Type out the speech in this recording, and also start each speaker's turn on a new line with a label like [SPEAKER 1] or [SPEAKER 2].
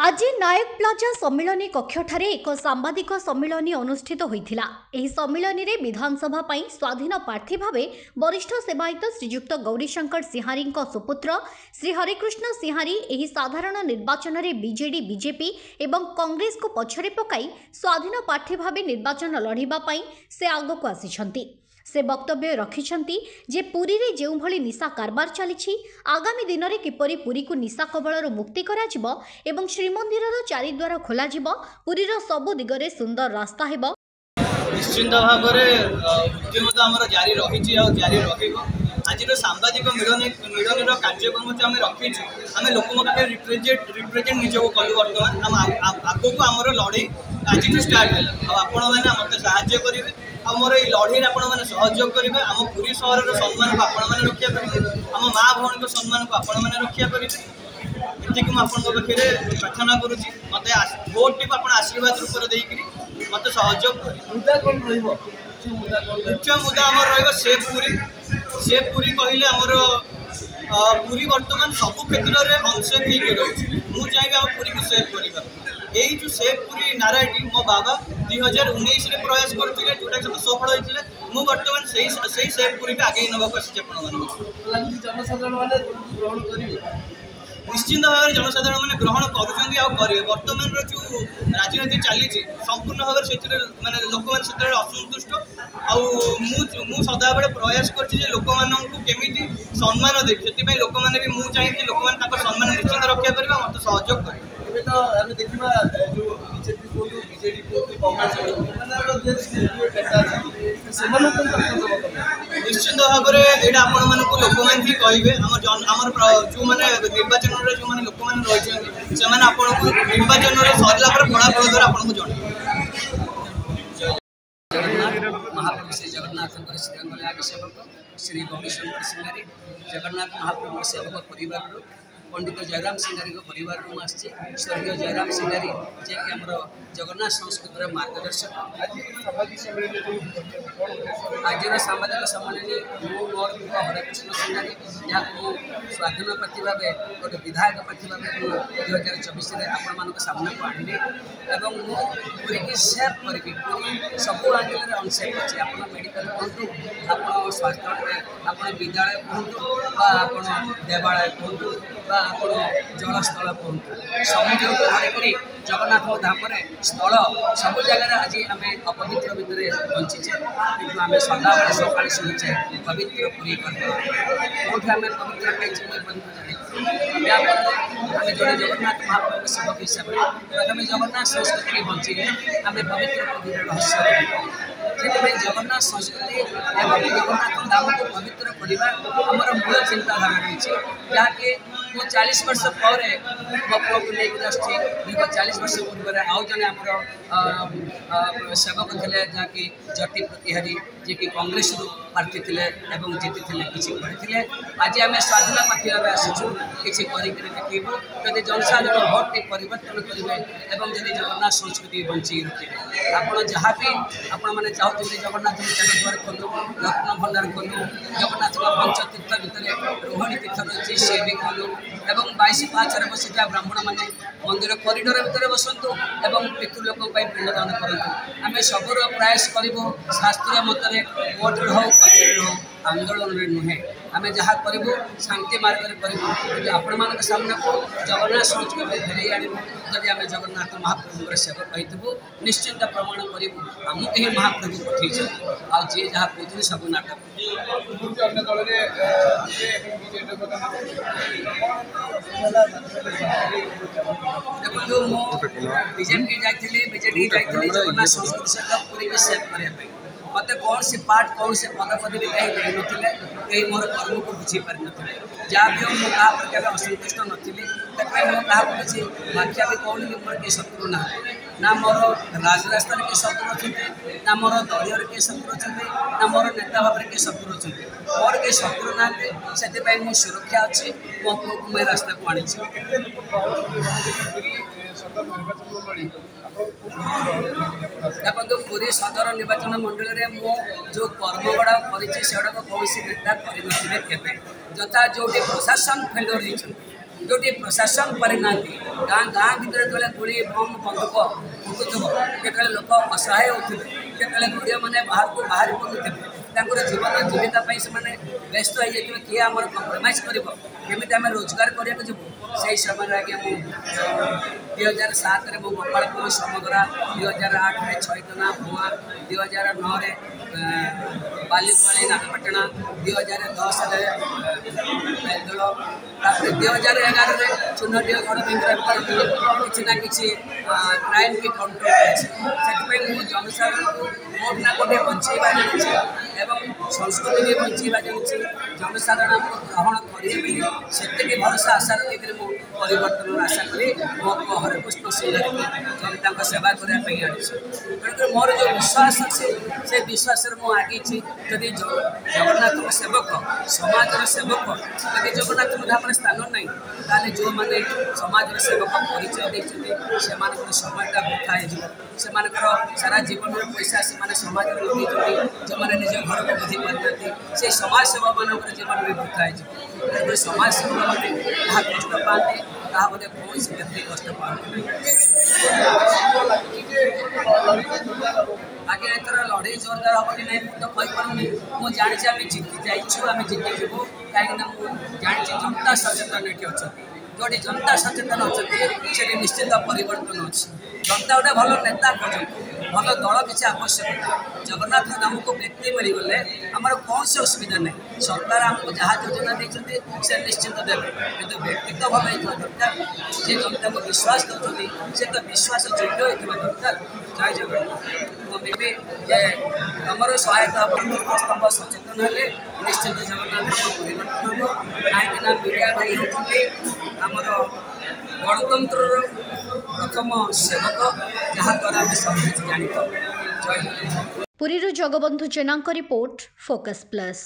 [SPEAKER 1] आज नायक प्लाजा सम्मिलनी कक्षठारे एक सांबादिक सम्मिलनी अनुष्ठित होइथिला। एही सम्मिलनी रे विधानसभा पई स्वाधीन प्रार्थी भावे वरिष्ठ सेवायत श्रीयुक्त गौरीशंकर सिंहारी सुपुत्र श्री हरिकृष्ण सिंहारी एही साधारण निर्वाचन रे बीजेडी बीजेपी एवं कांग्रेस को पछरे पकाई स्वाधीन प्रार्थी भावे निर्वाचन लड़िबा पई से आगको आसिछंती। से वक्तव्य रखिछंती जे पुरी रे जेउ भली निशा कारबार चली आगामी दिन में किपरि पुरी को निशा कबलर मुक्ति करा जिवो एवं श्रीमंदिर चारिद्वार खोल पुरीर सबु दिगरे सुंदर रास्ता हेबो।
[SPEAKER 2] निश्चिंत भाव में जारी रही जारी आज सांबादिक मिलन कार्यक्रम जो आम रखी आम लोक रिप्रेजेंट निजक कलु बर्तमान आगे को आमर लड़े आज स्टार्ट है आपण मैंने मत साहाय्य करेंगे आमर ये लड़े आपण मैंने सहयोग करेंगे आम पुरी सहर सम्मान को आपण मैंने रक्षा करेंगे आम माँ भौणी सम्मान को आपण मैंने रक्षा करेंगे ये पाखे प्रार्थना करुच्ची मत भोट टी आशीर्वाद रूप देकर मत सहयोग कर मुख्य मुद्दा आमर सेफ पुरी कहले आमर पुरी बर्तमान सबु क्षेत्र में अनसेफ हो चाहिए आम पुरी को सेफ कर यही जो सेफ पुरी नाराटी मो बाबा 2019 प्रयास करते जोटा सब सफल होते मु बर्तमान से सेफ पुरी को आगे नवा निश्चिंत भाव में जनसाधारण मैंने ग्रहण करेंगे बर्तमान जो राजनीति चली संपूर्ण भाव में मानने लोक मैंने असंतुष्ट आउ सदाबले प्रयास कर लोक मानू सम्मान दे से लोक मैंने भी मुझे चाहिए लोक मैंने सम्मान निश्चिंत रक्षा करेंगे मत सहयोग करेंगे। निश्चिंत भाव में यहाँ आपण लोक मैंने भी कहे जो मैंने निर्वाचन जो मैंने लोक मैंने रही से निर्वाचन सरला फलाफल द्वारा आपको जन
[SPEAKER 3] महाप्रभु श्री जगन्नाथ श्रीरंग सेवक श्री गौरीशंकर सिंहारी जगन्नाथ महाप्रभु सेवक परिवार पंडित जयराम सिंहारी परिवार को आसी स्वर्गीय जयराम सिंहारी जे कि आम जगन्नाथ संस्कृतिर मार्गदर्शक आज सांबादिक सम्मेलन मोर हरिकृष्ण सिंहारी जहाँ स्वाधीन प्रार्थी भाव गोटे विधायक प्रार्थी भाव 2024 आपण सामने को आनी एवं पूरी की सेफ करके पूरी सब आंगल अनसेफ अच्छे आप मेडिकल कहतु आप स्वास्थ्य आप विद्यालय कहतु देवालय कहतु जलस्थल कहतु समुद्र को धरिकी जगन्नाथ धाम स्थल सब जगह आज आम अपवित्र भितर बंचीचे कि आम सदा सका शुणुचे पवित्र पुरी कौटे आम पवित्र पाई आम जो जगन्नाथ महाप्रभु सेवक हिसाब से प्रथम जगन्नाथ संस्कृति बंचे आम पवित्र पुरी रहस्य जगन्नाथ संस्कृति एवं जगन्नाथ धाम को पवित्र करवा आमर मूल चिंताधारा रही जहाँकि मो 40 वर्ष पर मो पुआ को लेकर आसुच्छी 40 वर्ष पूर्व आउ जन आमर सेवक थे जहाँकि जटी प्रतिहारी जी कि कांग्रेस प्रार्थी थे जीति किसी करते आज आम स्वाधीन प्रार्थी भाव आसुचु किसी देखू जदि जनसाधारण भोट टी परिवर्तन करेंगे और जब जगन्नाथ संस्कृति बंची रखे आप जहाँ भी आपण मैंने चाहते जगन्नाथ चारिद्वार खोलू रत्न भंडार खोलू जगन्नाथ पंचतीर्थ भितर रोहिणी तीर्थ रही सी भी खोलू एवं 22 पाचर बसी ब्राह्मण मैंने मंदिर कॉरिडोर भितर बसतु और पितृलोक पिंडदान करूँ आम सबूर प्रयास करूँ शास्त्रीय मतरे कोर्ट हो कचेरी हो आंदोलन नुहे आम जहाँ करूँ शांति मार्ग करूँ आपण मान सामने को जगन्नाथ संस्कृति फेर आणु जदि आम जगन्नाथ महाप्रभु सेवक कहू निश्चिंत प्रमाण करूँ आमको ही महाप्रभु पठे आए जहाँ कहते सब नाटक देखो बीजेपी जाइए बीजेडी जाइए जगन्नाथ संस्कृति सहित पूरी सेव करने मत कौन से पार्ट कौन से पदपदवी कहीं दे ना कहीं मोर कर्म को बुझी पारि ना जहाँ भी मुझे क्या प्रकार असंतुष्ट नी मुझे क्या किसी व्याख्या भी कौन कि मोर किए शत्रु ना मोर राजरास्तार किए शत्रु अच्छे ना मोर दलीय किए शत्रु अच्छे ना मोर नेता भाव में किए शत्रु अच्छे मोर किए शत्रु ना से मो सुरक्षा अच्छी मो पुआ को मैं रास्ता को आनी देखो पुरी सदर निर्वाचन मंडल में मो जो कर्म गुड़ा कर कौन नेता कर यथा जो प्रशासन फेल्योर जोटी प्रशासन पारिना गाँ गाँ भितर जो गुड़ी बम बंदूक फुटुव जो लोक असहाय होते जो गरीब मैंने बाहर को बाहर पड़ुवे जीवन जीविका से व्यस्त हो जाए किए आम कम्प्रोमाइज करमी आम रोजगार करने को से समय आज्ञा मुझे 2007 में गोपालपुर समग्रा 2008 में छैतना भुआ 2009 बालीपाड़ी नागपाटना 2010 बेलदोल 2011 चुनटी गणतंत्र किसी ना कि क्राइम की कंट्रोल से जनसाधारण को कोट ना कोटे बंचेवा जानी एवं संस्कृति भी बंचेवा जानी जनसाधारण ग्रहण करेंगे से भरोसा आशा रखिक परिवर्तन आशा करी मो हरिकृष्ण सिंह जनता सेवा करने तेणुक मोर जो विश्वास अच्छे से विश्वास मुझे जदि जगन्नाथ सेवक समाज सेवक जदि जगन्नाथ धाम स्थान ना ताले जो मैंने समाज सेवक परिचय देते समयटा वृथा हो सारा जीवन पैसा से समाज लगे जो मैंने निज घर को बुझी पारे से समाज सेवा मान जीवन भी वृथा हो समाज सेवक मैंने जहाँ कष्ट पाते ताहा बोधे कौन से व्यक्ति कष्ट पाते आगे एथर लड़े जोरदार हम कि नहीं तो कहीपरि मुझे जानी आम जीति जाइए आम जीति जीवु कहीं जानी जनता सचेतन ये अच्छा जो जनता सचेतन अच्छा से निश्चित परिवर्तन अच्छी जनता गोटे भल नेता भल दल किसी आवश्यक जगन्नाथ नाम को व्यक्ति मिलगले आमर कौन से असुविधा नहीं सरकार आमको जहाँ योजना देते से निश्चित देवे कि व्यक्तित्व भल होता दरकार जे जनता को विश्वास दौरान से तो विश्वास योग्य होता दरकार जय जगन्नाथ मुझे जे तुम सहायता स्तंभ सचेतन हेले निश्चित जगन्नाथ परिवर्तन हम कहीं मीडिया भाई होती आमर गणतंत्र प्रथम सेवक जहाँ द्वारा सब किसी जानी जय
[SPEAKER 1] पुरी जगबंधु जेना रिपोर्ट फोकस प्लस।